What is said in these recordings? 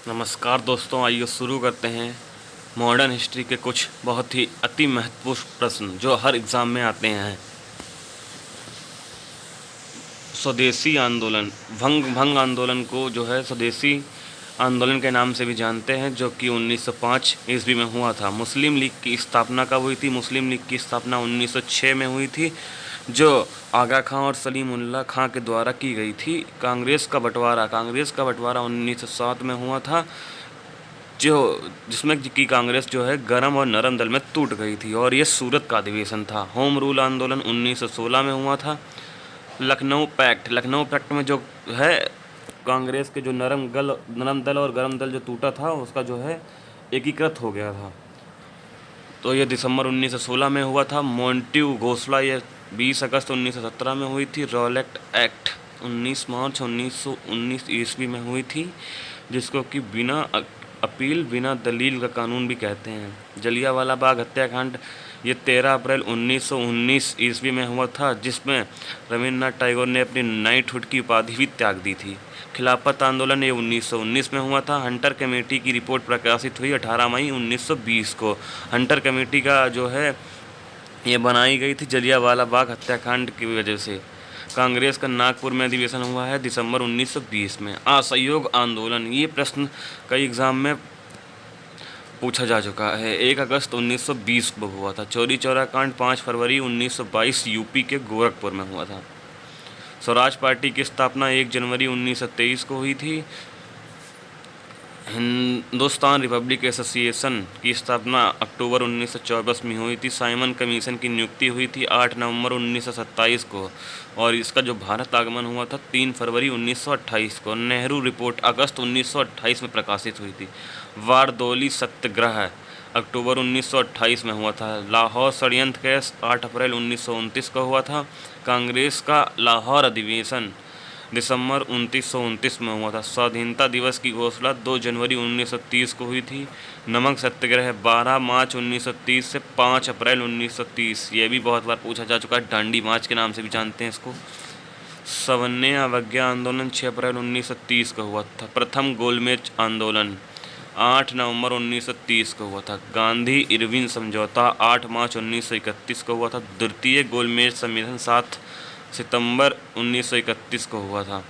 नमस्कार दोस्तों, आइए शुरू करते हैं मॉडर्न हिस्ट्री के कुछ बहुत ही अति महत्वपूर्ण प्रश्न जो हर एग्ज़ाम में आते हैं। स्वदेशी आंदोलन, भंग आंदोलन को जो है स्वदेशी आंदोलन के नाम से भी जानते हैं, जो कि 1905 ईस्वी में हुआ था। मुस्लिम लीग की स्थापना कब हुई थी? मुस्लिम लीग की स्थापना 1906 में हुई थी, जो आगा खां और सलीमुल्लाह खां के द्वारा की गई थी। कांग्रेस का बंटवारा 1907 में हुआ था, जो जिसमें की कांग्रेस जो है गरम और नरम दल में टूट गई थी, और ये सूरत का अधिवेशन था। होम रूल आंदोलन 1916 में हुआ था। लखनऊ पैक्ट में जो है कांग्रेस के जो नरम दल और गरम दल जो टूटा था, उसका जो है एकीकृत हो गया था। तो ये दिसंबर 1916 में हुआ था। मॉन्टेग्यू घोषणा ये 20 अगस्त 1917 में हुई थी। रॉलेट एक्ट 19 मार्च 1919 ईस्वी में हुई थी, जिसको कि बिना अपील बिना दलील का कानून भी कहते हैं। जलियांवाला बाग हत्याकांड ये 13 अप्रैल 1919 ईस्वी में हुआ था, जिसमें रविन्द्रनाथ टैगोर ने अपनी नाइटहुड की उपाधि भी त्याग दी थी। खिलाफत आंदोलन ये 1919 में हुआ था। हंटर कमेटी की रिपोर्ट प्रकाशित हुई 18 मई 1920 को। हंटर कमेटी का जो है ये बनाई गई थी जलियांवाला बाग हत्याकांड की वजह से। कांग्रेस का नागपुर में अधिवेशन हुआ है दिसंबर 1920 में। असहयोग आंदोलन, ये प्रश्न कई एग्ज़ाम में पूछा जा चुका है। 1 अगस्त 1920 को हुआ था। चौरी चौरा कांड 5 फरवरी 1922 यूपी के गोरखपुर में हुआ था। स्वराज पार्टी की स्थापना 1 जनवरी 1923 को हुई थी। हिंदुस्तान रिपब्लिक एसोसिएशन की स्थापना अक्टूबर 1924 में हुई थी। साइमन कमीशन की नियुक्ति हुई थी 8 नवंबर 1927 को, और इसका जो भारत आगमन हुआ था 3 फरवरी 1928 को। नेहरू रिपोर्ट अगस्त 1928 में प्रकाशित हुई थी। बारदौली सत्याग्रह अक्टूबर 1928 में हुआ था। लाहौर षड्यंत्र केस 8 अप्रैल 1929 को हुआ था। कांग्रेस का लाहौर अधिवेशन दिसंबर 1929 में हुआ था। स्वाधीनता दिवस की घोषणा 2 जनवरी 1930 को हुई थी। नमक सत्याग्रह 12 मार्च 1930 से 5 अप्रैल 1930, ये भी बहुत बार पूछा जा चुका है, दांडी मार्च के नाम से भी जानते हैं इसको। सवर्णीय अवज्ञा आंदोलन 6 अप्रैल 1930 को हुआ था। प्रथम गोलमेज आंदोलन 8 नवंबर 1930 को हुआ था। गांधी इरविन समझौता 8 मार्च 1931 को हुआ था। द्वितीय गोलमेज सम्मेलन 7 सितंबर 1931 को हुआ था।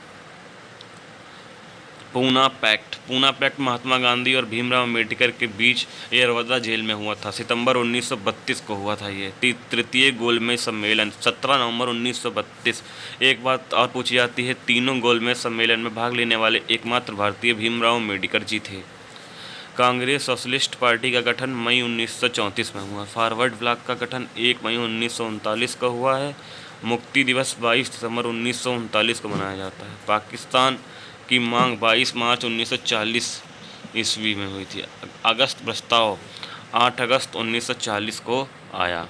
पूना पैक्ट महात्मा गांधी और भीमराव अम्बेडकर के बीच यरवदा जेल में हुआ था। सितंबर 1932 को हुआ था ये। तृतीय गोलमेज सम्मेलन 17 नवंबर 1932। एक बात और पूछी जाती है, तीनों गोलमेज सम्मेलन में भाग लेने वाले एकमात्र भारतीय भीमराव अम्बेडकर जी थे। कांग्रेस सोशलिस्ट पार्टी का गठन मई 1934 में हुआ। फॉरवर्ड ब्लॉक का गठन 1 मई 1939 को हुआ है। मुक्ति दिवस 22 दिसंबर 1939 को मनाया जाता है। पाकिस्तान की मांग 22 मार्च 1940 ईस्वी में हुई थी। अगस्त प्रस्ताव 8 अगस्त 1940 को आया।